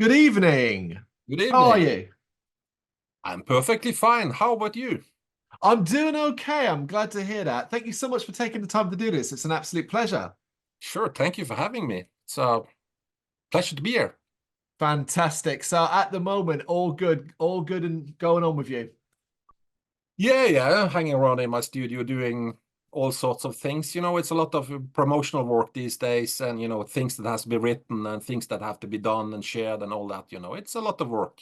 Good evening. Good How are evening. you? I'm perfectly fine. How about you? I'm doing okay. I'm glad to hear that. Thank you so much for taking the time to do this. It's an absolute pleasure. Sure, thank you for having me. It's a pleasure to be here. Fantastic. So at the moment, all good and going on with you. Yeah, hanging around in my studio doing all sorts of things. It's a lot of promotional work these days and, things that has to be written and things that have to be done and shared and all that. It's a lot of work.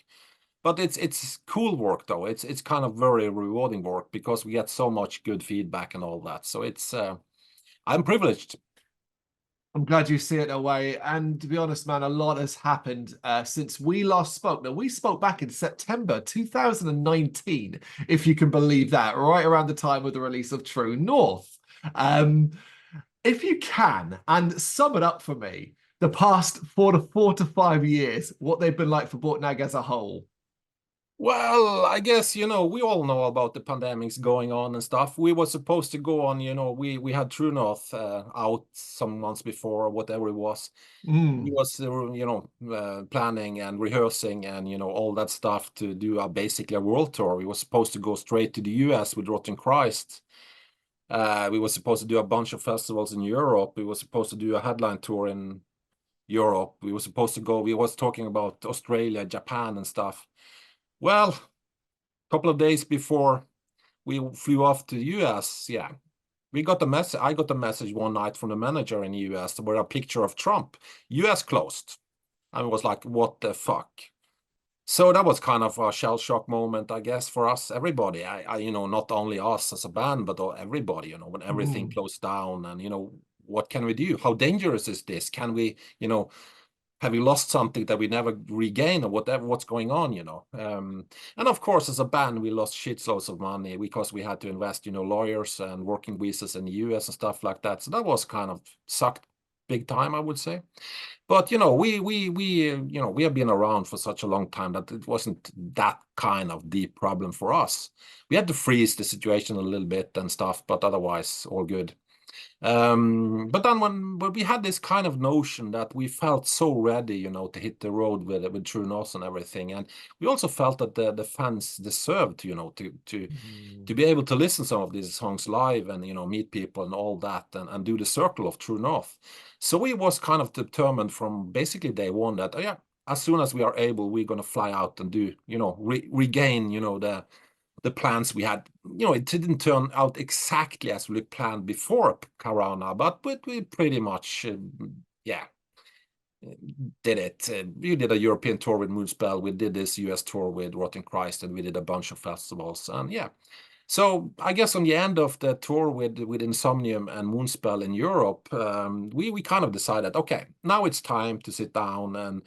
But it's cool work though. It's kind of very rewarding work because we get so much good feedback and all that. So I'm privileged. I'm glad you see it that way. And to be honest, man, a lot has happened since we last spoke. Now, we spoke back in September 2019, if you can believe that, right around the time of the release of True North. Um, if you can, and sum it up for me, the past 4 to 5 years, what they've been like for Borknagar as a whole. Well, I guess, we all know about the pandemics going on and stuff. We were supposed to go on, we had True North out some months before, or whatever it was. We Mm. was, planning and rehearsing and, all that stuff to do basically a world tour. We were supposed to go straight to the US with Rotten Christ. We were supposed to do a bunch of festivals in Europe. We were supposed to do a headline tour in Europe. We was talking about Australia, Japan and stuff. Well, couple of days before we flew off to the US, yeah, we got the message. I got a message one night from the manager in the US where a picture of Trump, US closed. I was like, what the fuck? So that was kind of a shell shock moment, I guess, for us, everybody. Not only us as a band, but everybody, when everything Mm. closed down and, what can we do? How dangerous is this? Can we, have we lost something that we never regain or whatever what's going on, and of course as a band we lost shitloads of money because we had to invest, lawyers and working visas in the US and stuff like that, so that was kind of sucked big time, I would say. But we have been around for such a long time that it wasn't that kind of deep problem for us. We had to freeze the situation a little bit and stuff, but otherwise all good. But then when we had this kind of notion that we felt so ready, to hit the road with True North and everything, and we also felt that the fans deserved, to Mm. be able to listen some of these songs live and meet people and all that and do the circle of True North. So we was kind of determined from basically day one that oh, yeah, as soon as we are able, we're gonna fly out and do regain the plans we had. It didn't turn out exactly as we planned before Corona, but we pretty much, yeah, did it. We did a European tour with Moonspell. We did this US tour with Rotten Christ, and we did a bunch of festivals. And yeah, so I guess on the end of the tour with Insomnium and Moonspell in Europe, we kind of decided, okay, now it's time to sit down and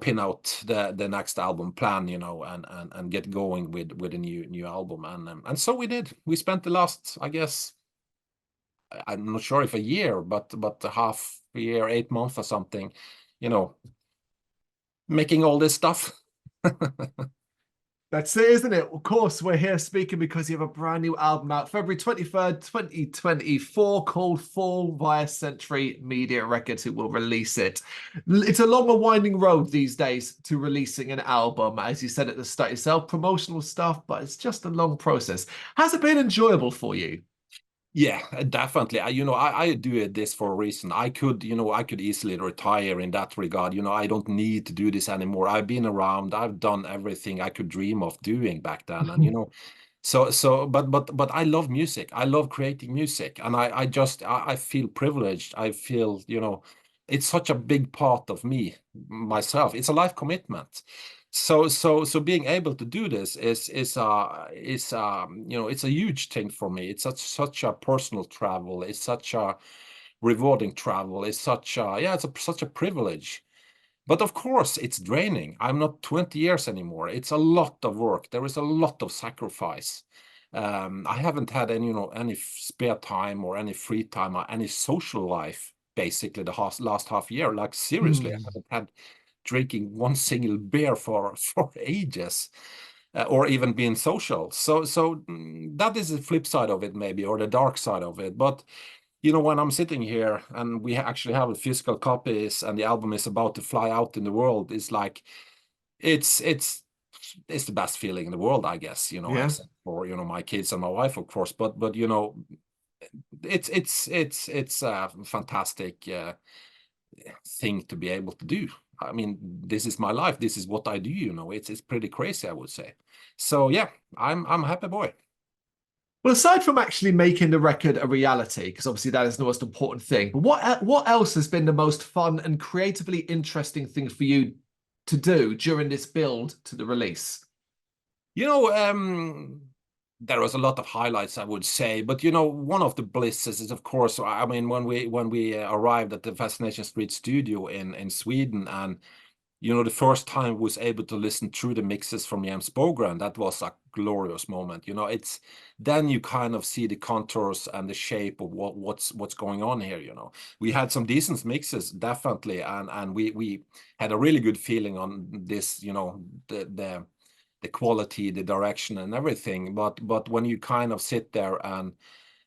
pin out the next album plan, and get going with a new album, and so we did. We spent the last, I guess, I'm not sure if a year, but a half a year, 8 months or something, you know, making all this stuff. That's it, isn't it? Of course, we're here speaking because you have a brand new album out February 23rd, 2024, called Fall via Century Media Records, who will release it. It's a long and winding road these days to releasing an album, as you said at the start yourself, promotional stuff, but it's just a long process. Has it been enjoyable for you? Yeah, definitely. I do this for a reason. I could easily retire in that regard. I don't need to do this anymore. I've been around. I've done everything I could dream of doing back then. And but I love music. I love creating music, and I feel privileged. I feel, it's such a big part of me myself. It's a life commitment. So being able to do this is it's a huge thing for me. It's such a personal travel. It's such a rewarding travel. It's such a yeah, it's such a privilege. But of course, it's draining. I'm not 20 years anymore. It's a lot of work. There is a lot of sacrifice. I haven't had any spare time or any free time or any social life basically the last half year. Like seriously, I Hmm. haven't had drinking one single beer for for ages, or even being social. So that is the flip side of it, maybe, or the dark side of it. But you know, when I'm sitting here and we actually have a physical copies and the album is about to fly out in the world, it's like it's the best feeling in the world, I guess, you know, Yeah. except for, you know, my kids and my wife, of course. But you know, it's a fantastic thing to be able to do. I mean, this is my life. This is what I do, you know. It's pretty crazy, I would say. So yeah, I'm a happy boy. Well, aside from actually making the record a reality, because obviously that is the most important thing, but what else has been the most fun and creatively interesting thing for you to do during this build to the release? You know, there was a lot of highlights, I would say, but you know, one of the blisses is, of course, I mean, when we arrived at the Fascination Street studio in Sweden, and you know, the first time was able to listen through the mixes from James Bogren, that was a glorious moment. You know, it's then you kind of see the contours and the shape of what's going on here. You know, we had some decent mixes, definitely, and we had a really good feeling on this. You know, the quality, the direction, and everything. But when you kind of sit there and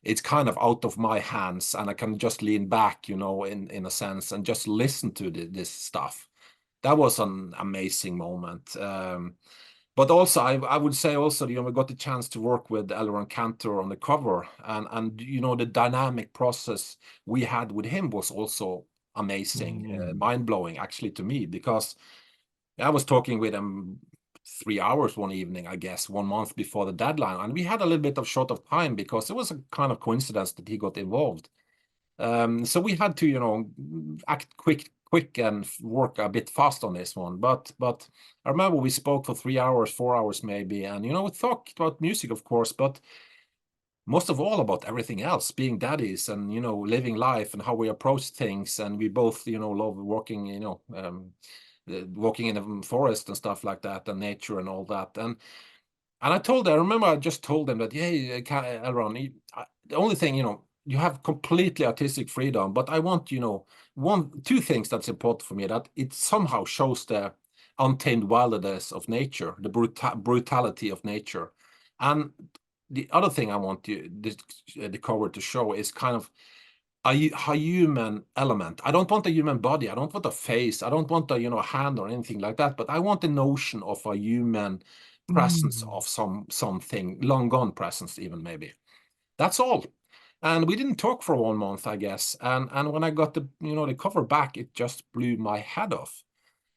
it's kind of out of my hands, and I can just lean back, you know, in a sense, and just listen to this stuff. That was an amazing moment. But also, I would say also, you know, we got the chance to work with Elron Cantor on the cover, and you know, the dynamic process we had with him was also amazing, Mm. mind-blowing actually to me, because I was talking with him 3 hours one evening, I guess, 1 month before the deadline, and we had a little bit of short of time because it was a kind of coincidence that he got involved. So we had to, you know, act quick and work a bit fast on this one. But I remember we spoke for 3 hours, 4 hours maybe, and you know, we talked about music, of course, but most of all about everything else, being daddies and you know, living life and how we approach things. And we both, you know, love walking, you know, walking in the forest and stuff like that, and nature and all that. And I remember I just told them that, hey, Elron, the only thing, you know, you have completely artistic freedom, but I want, you know, two things that's important for me, that it somehow shows the untamed wildness of nature, the brutality of nature. And the other thing I want the cover to show is kind of a human element. I don't want a human body. I don't want a face. I don't want a, you know, hand or anything like that. But I want the notion of a human presence Mm. of something, long gone presence, even maybe. That's all. And we didn't talk for 1 month, I guess. And when I got the, you know, the cover back, it just blew my head off,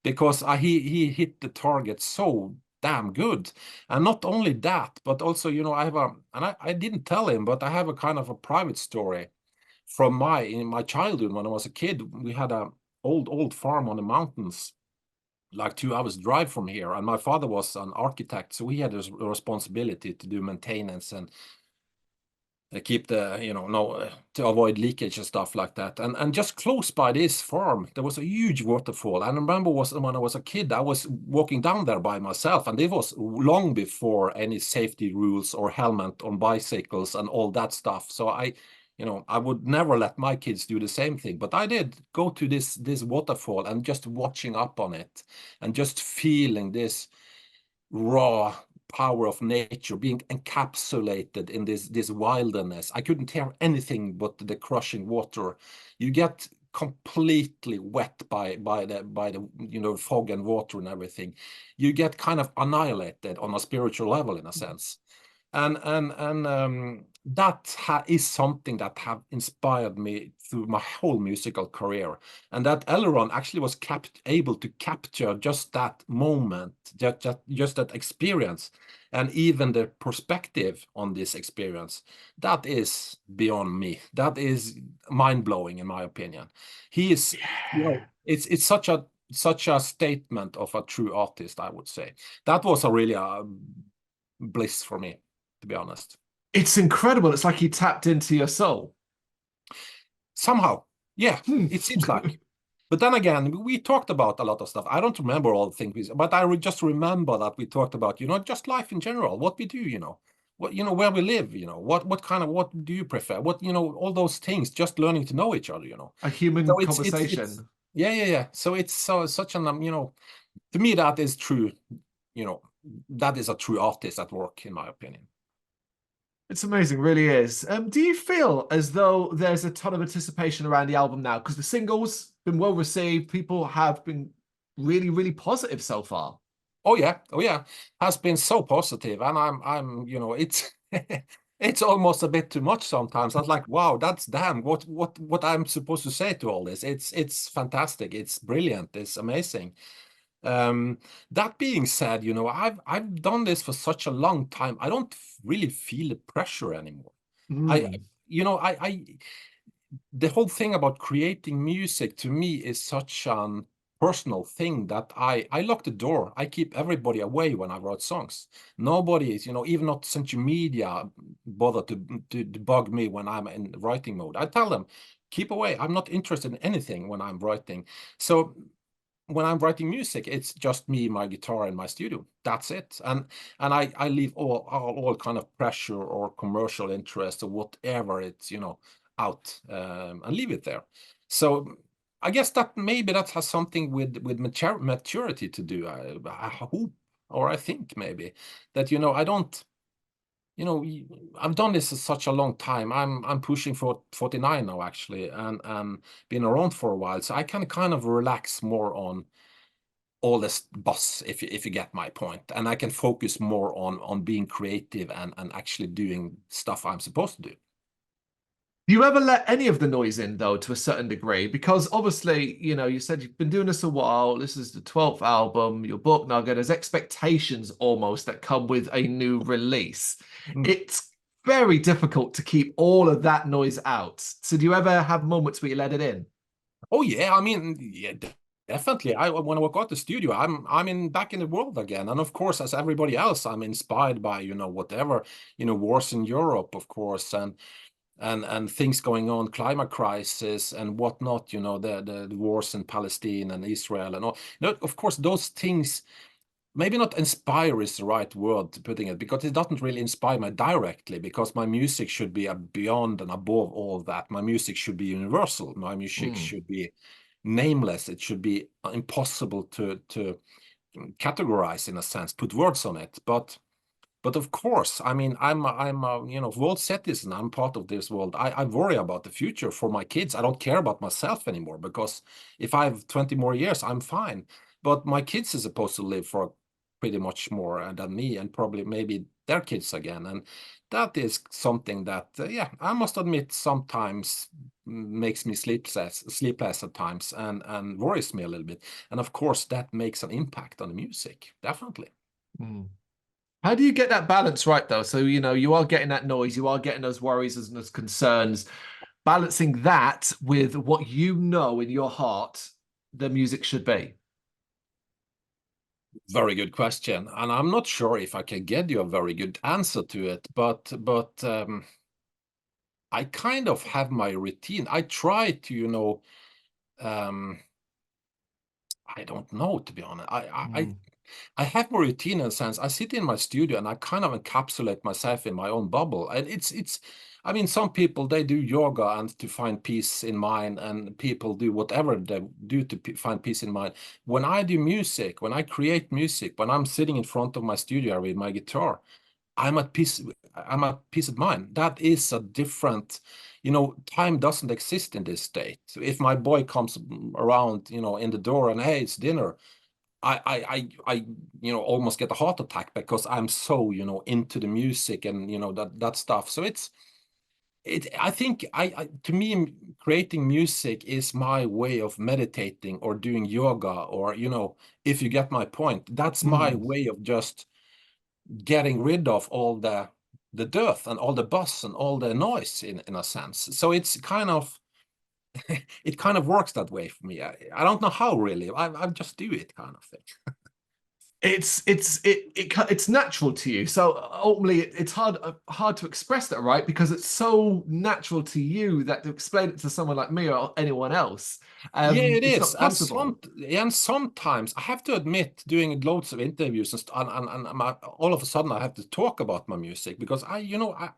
because he hit the target so damn good. And not only that, but also, you know, I have a, and I didn't tell him, but I have a kind of a private story from in my childhood. When I was a kid, we had a old farm on the mountains, like 2 hours drive from here, and my father was an architect, so he had a responsibility to do maintenance and keep the, you know, no to avoid leakage and stuff like that. And just close by this farm there was a huge waterfall. And I remember when I was a kid, I was walking down there by myself, and it was long before any safety rules or helmet on bicycles and all that stuff. So I, you know, I would never let my kids do the same thing, but I did go to this waterfall and just watching up on it and just feeling this raw power of nature being encapsulated in this wilderness. I couldn't hear anything but the crushing water. You get completely wet by the you know, fog and water and everything. You get kind of annihilated on a spiritual level, in a sense. And that is something that have inspired me through my whole musical career, and that Elron actually was able to capture just that moment, just that experience, and even the perspective on this experience. That is beyond me. That is mind-blowing, in my opinion. He is, you know, it's such a statement of a true artist, I would say. That was a really bliss for me, to be honest. It's incredible. It's like he tapped into your soul. Somehow, yeah, Hmm. it seems like. But then again, we talked about a lot of stuff. I don't remember all the things, but I just remember that we talked about, you know, just life in general, what we do, you know, what, you know, where we live, you know, what kind of, what do you prefer, what, you know, all those things, just learning to know each other, you know. A human So it's conversation. yeah. So it's such an you know, to me that is true, you know, that is a true artist at work, in my opinion. It's amazing, really is. Do you feel as though there's a ton of anticipation around the album now? Because the singles been well received, people have been really, really positive so far. Oh yeah, has been so positive, and it's it's almost a bit too much sometimes. I was like, wow, that's damn what I'm supposed to say to all this. It's fantastic, it's brilliant, it's amazing. That being said, I've done this for such a long time. I don't really feel the pressure anymore. I, Mm. you know, I the whole thing about creating music to me is such an personal thing that I lock the door. I keep everybody away when I write songs. Nobody is, even not central media bother to bug me when I'm in writing mode. I tell them, keep away. I'm not interested in anything when I'm writing. So when I'm writing music, it's just me, my guitar, and my studio. That's it. And I leave all kind of pressure or commercial interest or whatever it's out, and leave it there. So I guess that maybe that has something with maturity to do. I hope, or I think maybe that I don't. I've done this for such a long time. I'm pushing for 49 now actually, and been around for a while, so I can kind of relax more on all this buzz, if you get my point, and I can focus more on being creative and actually doing stuff I'm supposed to do. Do you ever let any of the noise in, though, to a certain degree? Because obviously, you said you've been doing this a while. This is the 12th album, your Borknagar. There's expectations almost that come with a new release. Mm. It's very difficult to keep all of that noise out. So do you ever have moments where you let it in? Oh yeah, I mean, yeah, definitely. I When I walk out the studio, I'm in back in the world again, and of course, as everybody else, I'm inspired by whatever wars in Europe, of course, and things going on, climate crisis and whatnot, the wars in Palestine and Israel and all. Of course, those things, maybe not inspire is the right word to putting it, because it doesn't really inspire me directly, because my music should be beyond and above all that. My music should be universal. My music Mm. should be nameless. It should be impossible to categorize, in a sense, put words on it. But of course, I mean, I'm a world citizen. I'm part of this world. I worry about the future for my kids. I don't care about myself anymore, because if I have 20 more years, I'm fine. But my kids are supposed to live for pretty much more than me, and probably maybe their kids again. And that is something that, yeah, I must admit, sometimes makes me sleepless at times, and worries me a little bit. And of course, that makes an impact on the music, definitely. Mm. How do you get that balance right, though? So, you are getting that noise, you are getting those worries and those concerns, balancing that with what you know in your heart the music should be. Very good question, and I'm not sure if I can get you a very good answer to it, but I kind of have my routine. I try to, um, I don't know, to be honest. Mm. I have a routine in a sense. I sit in my studio and I kind of encapsulate myself in my own bubble. And I mean, some people, they do yoga and to find peace in mind, and people do whatever they do to find peace in mind. When I do music, when I create music, when I'm sitting in front of my studio with my guitar, I'm at peace. I'm at peace of mind. That is a different, time doesn't exist in this state. So if my boy comes around, in the door and, hey, it's dinner, I almost get a heart attack, because I'm so into the music and that stuff. So I think to me, creating music is my way of meditating or doing yoga, or if you get my point, that's my Mm. way of just getting rid of all the dirt and all the buzz and all the noise, in a sense. So it's kind of it kind of works that way for me. I don't know how, really. I just do it, kind of thing. It's natural to you. So ultimately, it's hard to express that, right? Because it's so natural to you that to explain it to someone like me or anyone else, Yeah, it it's is. not possible. And sometimes I have to admit, doing loads of interviews all of a sudden I have to talk about my music, because I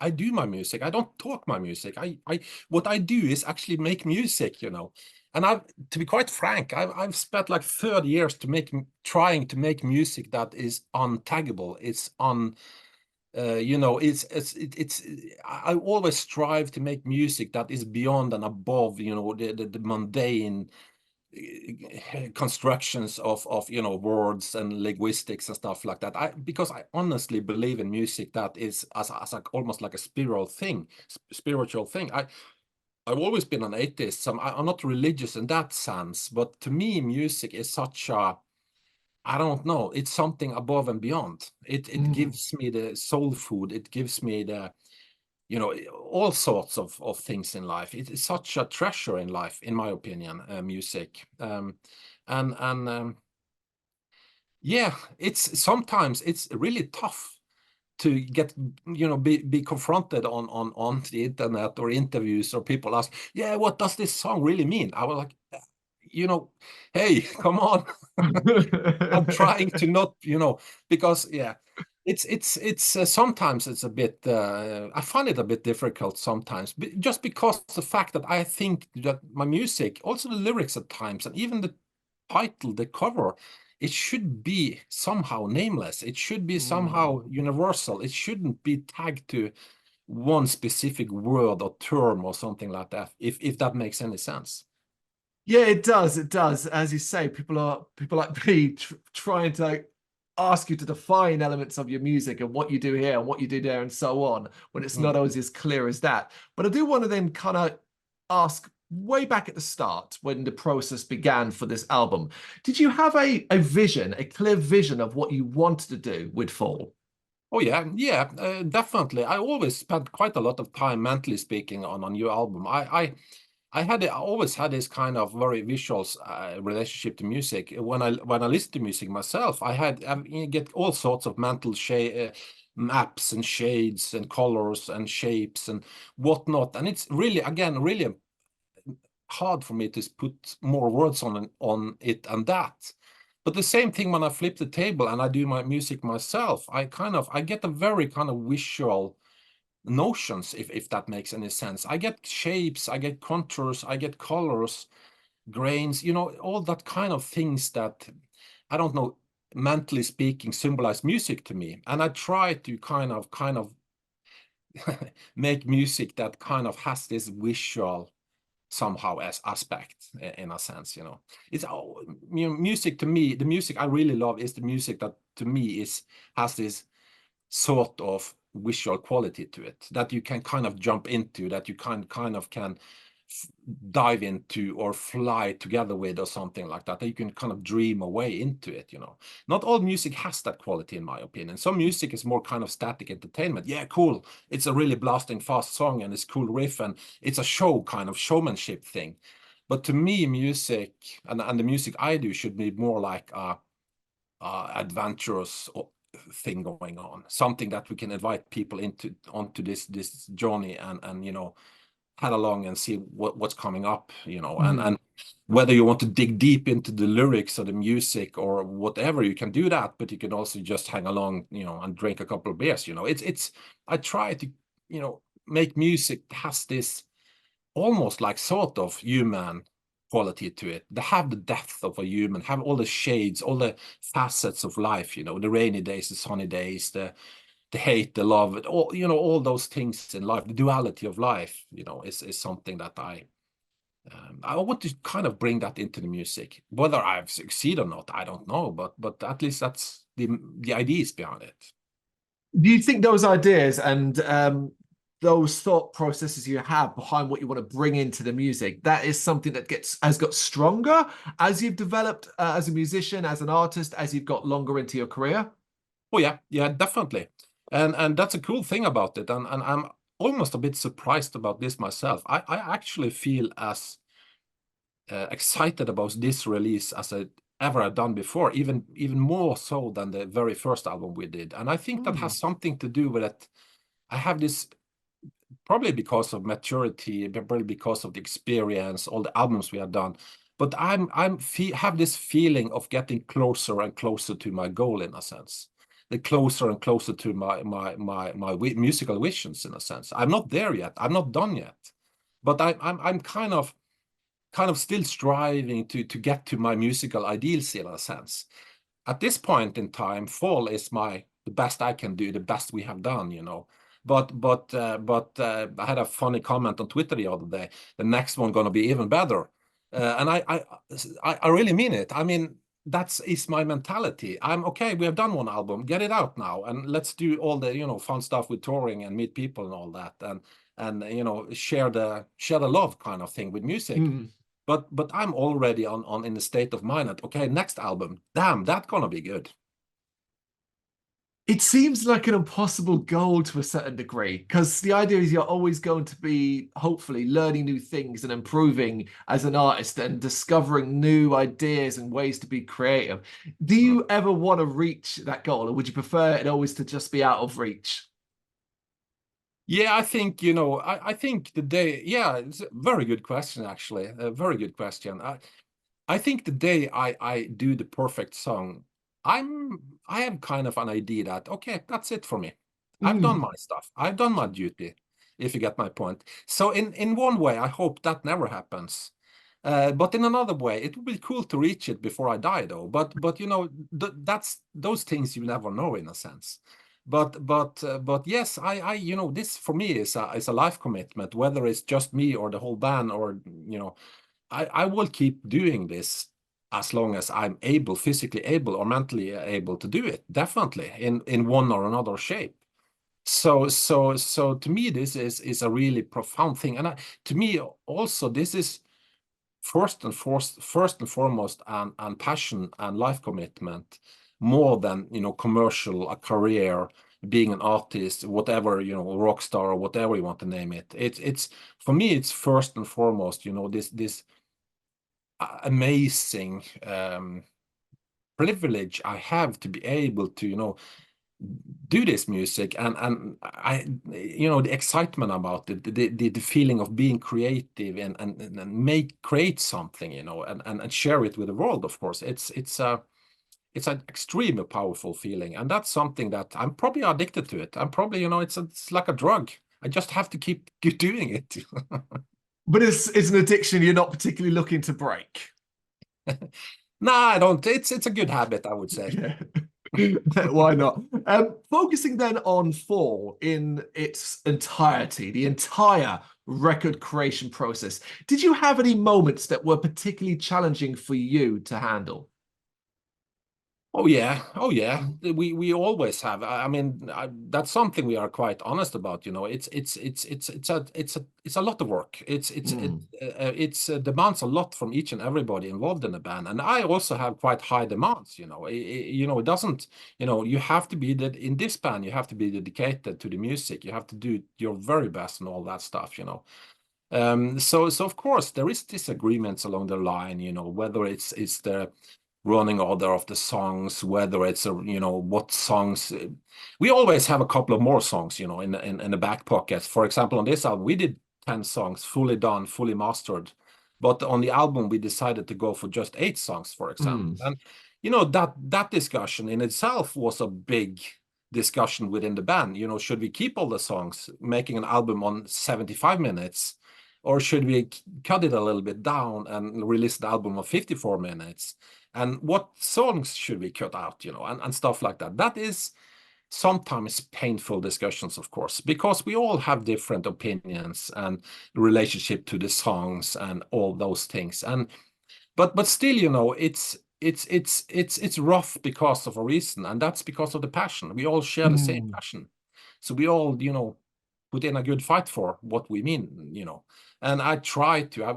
do my music. I don't talk my music. I what I do is actually make music. And to be quite frank, I've spent like 30 years trying to make music that is untaggable. It's You know, I always strive to make music that is beyond and above, you know, the mundane constructions of you know, words and linguistics and stuff like that. Because I honestly believe in music that is as like almost like a spiritual thing. I've always been an atheist, so I'm not religious in that sense, but to me music is such a, I don't know, it's something above and beyond. It Mm. gives me the soul food, it gives me the, you know, all sorts of things in life. It is such a treasure in life, in my opinion, music. And yeah, it's sometimes it's really tough to get, you know, be confronted on the internet or interviews, or people ask, yeah, what does this song really mean? I was like, you know, hey, come on. I'm trying to not, you know, because yeah, it's sometimes it's a bit I find it a bit difficult sometimes, just because the fact that I think that my music, also the lyrics at times, and even the title, the cover, it should be somehow nameless. It should be Mm. somehow universal. It shouldn't be tagged to one specific word or term or something like that, if that makes any sense. Yeah, it does. It does. As you say, people like me trying to ask you to define elements of your music and what you do here and what you do there and so on, when it's not Mm. always as clear as that. But I do want to then kind of ask way back at the start when the process began for this album. Did you have a vision, a clear vision of what you wanted to do with Fall? Oh yeah, yeah, definitely. I always spent quite a lot of time, mentally speaking, on a new album. I always had this kind of very visual relationship to music. When I listen to music myself, you get all sorts of mental maps and shades and colors and shapes and whatnot. And it's really, again, really hard for me to put more words on it and that. But the same thing when I flip the table and I do my music myself, I get a very kind of visual notions, if that makes any sense. I get shapes, I get contours, I get colors, grains, you know, all that kind of things that, I don't know, mentally speaking, symbolize music to me. And I try to kind of make music that kind of has this visual somehow as aspect, in a sense, you know. It's you know, music to me, the music I really love is the music that to me has this sort of visual quality to it that you can kind of jump into, that you kind of can dive into or fly together with, or something like that you can kind of dream away into it, you know. Not all music has that quality, in my opinion. Some music is more kind of static entertainment. Yeah, cool, it's a really blasting fast song and it's cool riff and it's a show, kind of showmanship thing. But to me, music and the music I do should be more like a adventurous thing going on, something that we can invite people onto this journey, and you know, head along and see what's coming up, you know. And whether you want to dig deep into the lyrics or the music or whatever, you can do that, but you can also just hang along, you know, and drink a couple of beers, you know. It's I try to, you know, make music that has this almost like sort of human quality to it. They have the depth of a human, have all the shades, all the facets of life, you know, the rainy days, the sunny days, the hate, the love, all, you know, all those things in life. The duality of life, you know, is something that I want to kind of bring that into the music. Whether I've succeeded or not, I don't know, but at least that's the ideas behind it. Do you think those ideas and those thought processes you have behind what you want to bring into the music, that is something that has got stronger as you've developed as a musician, as an artist, as you've got longer into your career? Oh yeah, yeah, definitely. And that's a cool thing about it. And I'm almost a bit surprised about this myself. I actually feel as excited about this release as I ever had done before, even more so than the very first album we did. And I think that Hmm. has something to do with it. I have this, probably because of maturity, probably because of the experience, all the albums we have done. But have this feeling of getting closer and closer to my goal, in a sense. The closer and closer to my musical visions, in a sense. I'm not there yet. I'm not done yet. But I'm kind of still striving to get to my musical ideals, in a sense. At this point in time, Fall is my the best I can do, the best we have done, you know. But I had a funny comment on Twitter the other day. The next one gonna be even better, and I really mean it. I mean, that's is my mentality. I'm okay. We have done one album, get it out now, and let's do all the, you know, fun stuff with touring and meet people and all that, and you know, share the love kind of thing with music. Mm. But I'm already on in the state of mind that, okay, next album, damn, that's gonna be good. It seems like an impossible goal to a certain degree, because the idea is you're always going to be hopefully learning new things and improving as an artist and discovering new ideas and ways to be creative. Do you ever want to reach that goal, or would you prefer it always to just be out of reach? Yeah, I think, you know, I think the day, yeah, it's a very good question, actually. A very good question. I think the day I do the perfect song, I have kind of an idea that, okay, that's it for me. I've done Mm. my stuff. I've done my duty, if you get my point. So in one way, I hope that never happens. But in another way, it would be cool to reach it before I die, though. But you know, that's those things you never know in a sense. But yes, I you know, this for me is a life commitment, whether it's just me or the whole band, or you know, I will keep doing this as long as I'm able, physically able or mentally able to do it, definitely in one or another shape. So to me, this is a really profound thing, and to me also this is first and foremost and passion and life commitment, more than, you know, commercial, a career, being an artist, whatever, you know, rock star or whatever you want to name it. It's for me, it's first and foremost, you know, this amazing privilege I have to be able to, you know, do this music, and I, you know, the excitement about it, the feeling of being creative and create something, you know, and share it with the world. Of course, it's an extremely powerful feeling, and that's something that I'm probably addicted to it. I'm probably, you know, it's like a drug. I just have to keep doing it. But it's an addiction you're not particularly looking to break. No, I don't. It's a good habit, I would say. Yeah. Why not? Focusing then on Fall in its entirety, the entire record creation process, did you have any moments that were particularly challenging for you to handle? Oh yeah, oh yeah. We always have. I mean, that's something we are quite honest about. You know, it's a lot of work. Mm. It's demands a lot from each and everybody involved in the band, and I also have quite high demands. You know, you know, it doesn't. You know, you have to be that in this band. You have to be dedicated to the music. You have to do your very best and all that stuff. You know. So of course there is disagreements along the line, you know, whether it's the running order of the songs, whether it's you know, what songs. We always have a couple of more songs, you know, in the back pocket. For example, on this album we did 10 songs, fully done, fully mastered, but on the album we decided to go for just 8 songs, for example. Mm. And you know, that discussion in itself was a big discussion within the band. You know, should we keep all the songs, making an album on 75 minutes, or should we cut it a little bit down and release the album of 54 minutes? And what songs should we cut out, you know, and stuff like that. That is sometimes painful discussions, of course, because we all have different opinions and relationship to the songs and all those things. And but still, you know, it's rough because of a reason, and that's because of the passion. We all share the same Mm. passion, so we all, you know, put in a good fight for what we mean, you know. And I've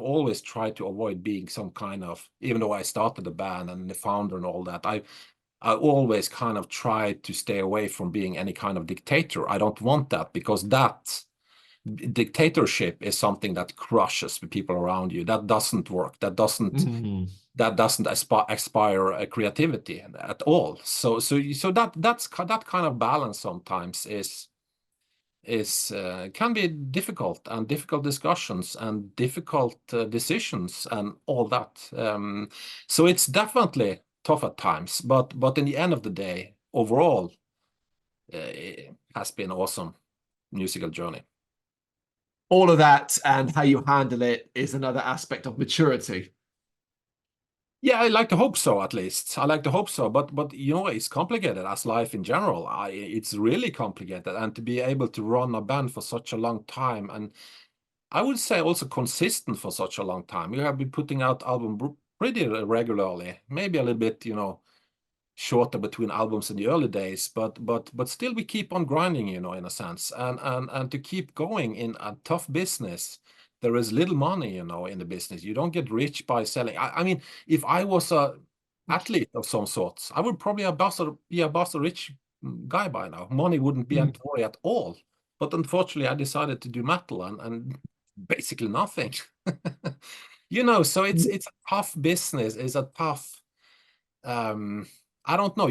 always tried to avoid being some kind of, even though I started the band and the founder and all that, I always kind of tried to stay away from being any kind of dictator. I don't want that, because that dictatorship is something that crushes the people around you. That doesn't work. Mm. That doesn't aspire creativity at all. So that kind of balance sometimes is can be difficult, and difficult discussions and difficult decisions and all that. So it's definitely tough at times, but in the end of the day, overall, it has been awesome musical journey. All of that and how you handle it is another aspect of maturity. Yeah, I like to hope so, at least. I like to hope so, but you know, it's complicated as life in general. It's really complicated, and to be able to run a band for such a long time, and I would say also consistent for such a long time. You have been putting out album pretty regularly, maybe a little bit, you know, shorter between albums in the early days, but still we keep on grinding, you know, in a sense, and to keep going in a tough business. There is little money, you know, in the business. You don't get rich by selling. I mean, if I was a athlete of some sorts, I would probably be a boss, a rich guy by now. Money wouldn't be a Mm. worry at all. But unfortunately, I decided to do metal and basically nothing. You know, so it's a tough business. It's a tough um I don't know.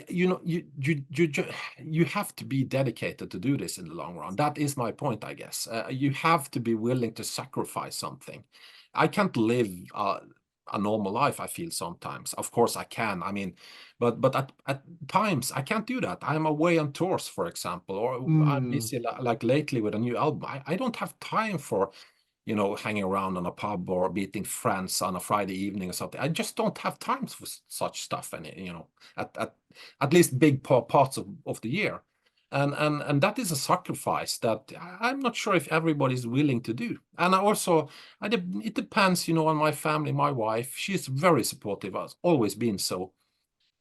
You know, you have to be dedicated to do this in the long run. That is my point, I guess. You have to be willing to sacrifice something. I can't live a normal life, I feel sometimes. Of course I can. I mean, but at times I can't do that. I'm away on tours, for example, or I'm Mm. busy like lately with a new album. I don't have time for, you know, hanging around on a pub or meeting friends on a Friday evening or something. I just don't have time for such stuff, and you know, at least big parts of the year, and that is a sacrifice that I'm not sure if everybody's willing to do. And I also, it depends, you know, on my family. My wife, she's very supportive, has always been so,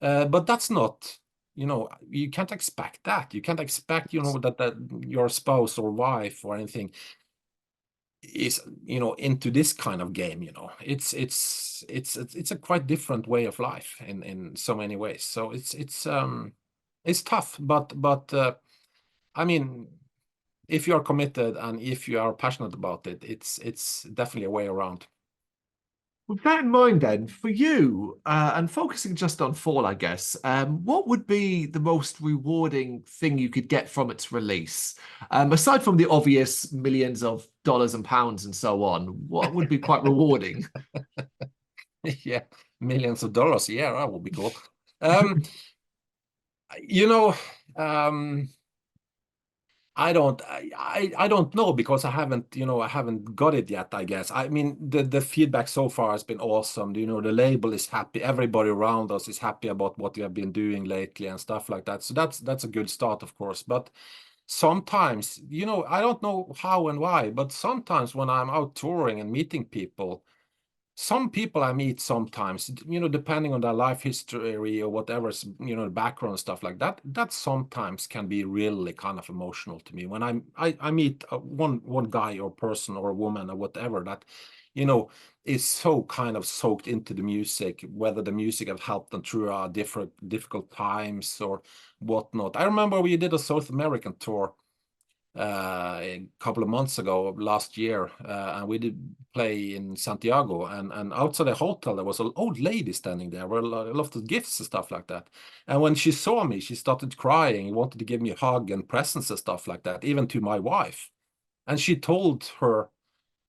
but that's not. You know, you can't expect that. You can't expect, you know, that your spouse or wife or anything is, you know, into this kind of game. You know, it's a quite different way of life in so many ways. So it's tough, but I mean, if you are committed and if you are passionate about it, it's definitely a way around. With that in mind, then, for you, and focusing just on Fall, I guess, what would be the most rewarding thing you could get from its release? Aside from the obvious millions of dollars and pounds and so on, what would be quite rewarding? Yeah, millions of dollars. Yeah, that would be cool. um you know, um I don't know, because I haven't, you know, I haven't got it yet, I guess. I mean, the feedback so far has been awesome. You know, the label is happy, everybody around us is happy about what we have been doing lately and stuff like that. So that's a good start, of course. But sometimes, you know, I don't know how and why, but sometimes when I'm out touring and meeting people, some people I meet sometimes, you know, depending on their life history or whatever, you know, the background stuff like that, that sometimes can be really kind of emotional to me. When I meet one guy or person or woman or whatever that, you know, is so kind of soaked into the music, whether the music have helped them through different difficult times or whatnot. I remember we did a South American tour a couple of months ago, last year, and we did play in Santiago. And outside the hotel, there was an old lady standing there with a lot of gifts and stuff like that. And when she saw me, she started crying, wanted to give me a hug and presents and stuff like that, even to my wife. And she told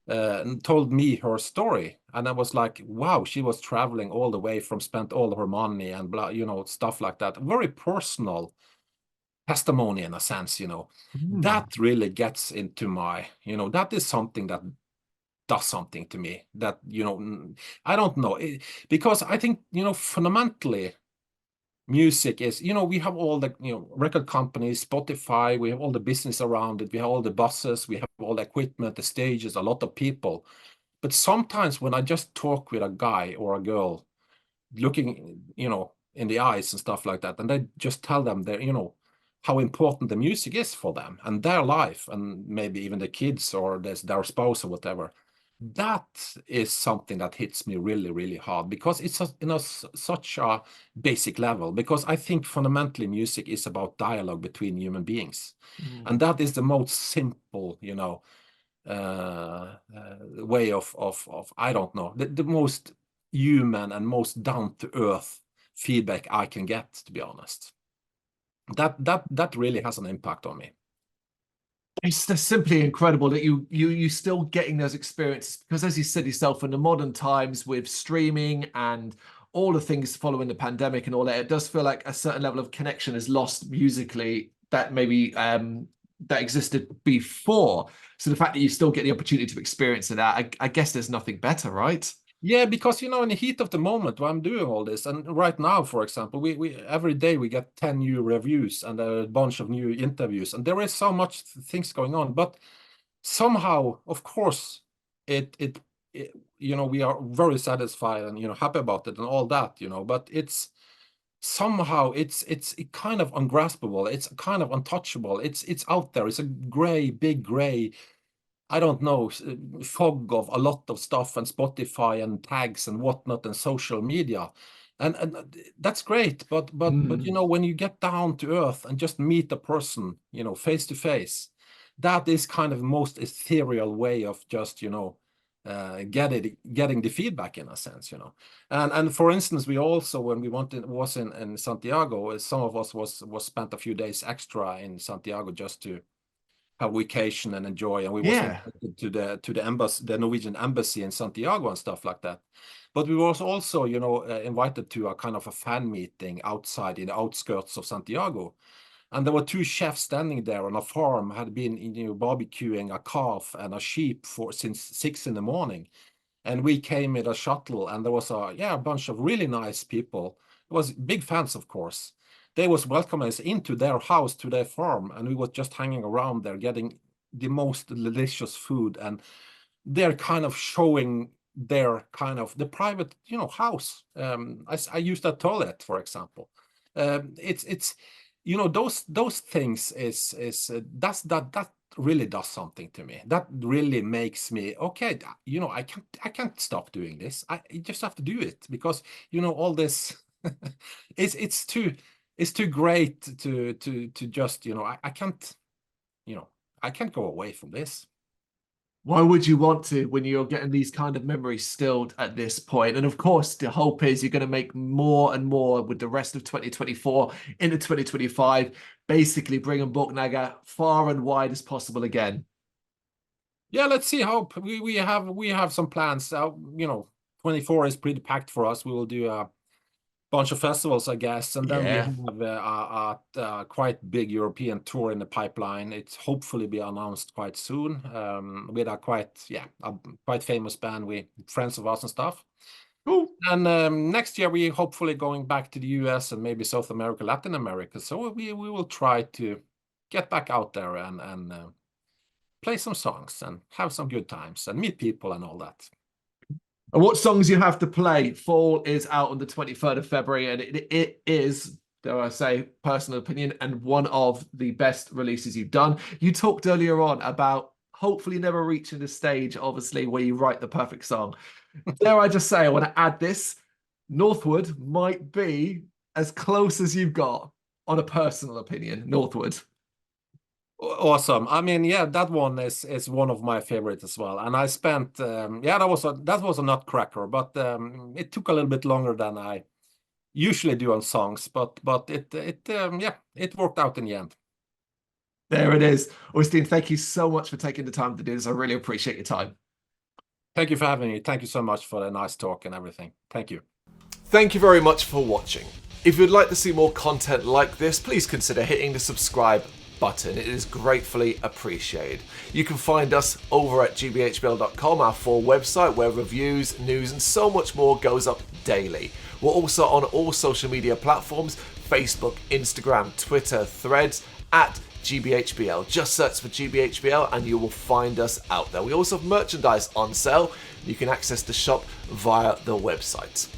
me her story, and I was like, wow, she was traveling all the way from, spent all of her money and blah, you know, stuff like that. Very personal testimony in a sense, you know. Hmm. That really gets into my, you know, that is something that does something to me, that, you know, I don't know, because I think, you know, fundamentally music is, you know, we have all the, you know, record companies, Spotify, we have all the business around it, we have all the buses, we have all the equipment, the stages, a lot of people. But sometimes when I just talk with a guy or a girl, looking, you know, in the eyes and stuff like that, and they just tell them that, you know, how important the music is for them and their life, and maybe even the kids or their spouse or whatever. That is something that hits me really, really hard, because it's a, you know, such a basic level. Because I think fundamentally music is about dialogue between human beings, Hmm. and that is the most simple, you know, way of I don't know, the most human and most down to earth feedback I can get, to be honest. That really has an impact on me. It's just simply incredible that you still getting those experiences, because as you said yourself, in the modern times with streaming and all the things following the pandemic and all that, it does feel like a certain level of connection is lost musically that maybe that existed before. So the fact that you still get the opportunity to experience it, I guess there's nothing better, right? Yeah, because you know, in the heat of the moment when I'm doing all this, and right now, for example, we every day we get 10 new reviews and a bunch of new interviews, and there is so much things going on. But somehow, of course, it you know, we are very satisfied and you know happy about it and all that, you know. But it's somehow it's kind of ungraspable. It's kind of untouchable. It's out there. It's a gray, big gray, I don't know, fog of a lot of stuff and Spotify and tags and whatnot and social media. And that's great, but you Mm. know, when you get down to earth and just meet a person, you know, face to face, that is kind of most ethereal way of just, you know, getting the feedback in a sense, you know. And for instance, we also, when we was in Santiago, some of us was spent a few days extra in Santiago just to have vacation and enjoy, and we was Yeah. invited to the embassy, the Norwegian embassy in Santiago and stuff like that. But we was also, you know, invited to a kind of a fan meeting outside in the outskirts of Santiago, and there were two chefs standing there on a farm, had been, you know, barbecuing a calf and a sheep for since 6 in the morning. And we came with a shuttle, and there was a bunch of really nice people. It was big fans, of course. They was welcoming us into their house, to their farm, and we was just hanging around there getting the most delicious food, and they're kind of showing their kind of the private, you know, house. I use that toilet, for example. It's you know, those things is that really does something to me. That really makes me, okay, you know, I can't stop doing this. I just have to do it because, you know, all this it's too great to just, you know, I can't, you know, I can't go away from this. Why would you want to when you're getting these kind of memories stilled at this point? And of course, the hope is you're going to make more and more with the rest of 2024 into 2025, basically bringing Borknagar far and wide as possible again. Yeah, let's see how we have some plans. You know, 24 is pretty packed for us. We will do a bunch of festivals, I guess, and then we Yeah. have a quite big European tour in the pipeline. It's hopefully be announced quite soon, with a quite famous band, we friends of us and stuff. Cool. And next year we hopefully going back to the US and maybe South America, Latin America. So we will try to get back out there and play some songs and have some good times and meet people and all that. And what songs you have to play? Fall is out on the 23rd of February, and it is, dare I say, personal opinion, and one of the best releases you've done. You talked earlier on about hopefully never reaching the stage, obviously, where you write the perfect song. Dare I just say, I want to add this. Northwood might be as close as you've got on a personal opinion. Northwood. Awesome. I mean, yeah, that one is one of my favorites as well. And I spent yeah, that was a nutcracker, but it took a little bit longer than I usually do on songs, but yeah, it worked out in the end. There it is. Øystein, thank you so much for taking the time to do this. I really appreciate your time. Thank you for having me. Thank you so much for the nice talk and everything. Thank you. Thank you very much for watching. If you'd like to see more content like this, please consider hitting the subscribe button. It is gratefully appreciated. You can find us over at gbhbl.com, our full website where reviews, news and so much more goes up daily. We're also on all social media platforms, Facebook, Instagram, Twitter, Threads, at GBHBL. Just search for GBHBL and you will find us out there. We also have merchandise on sale. You can access the shop via the website.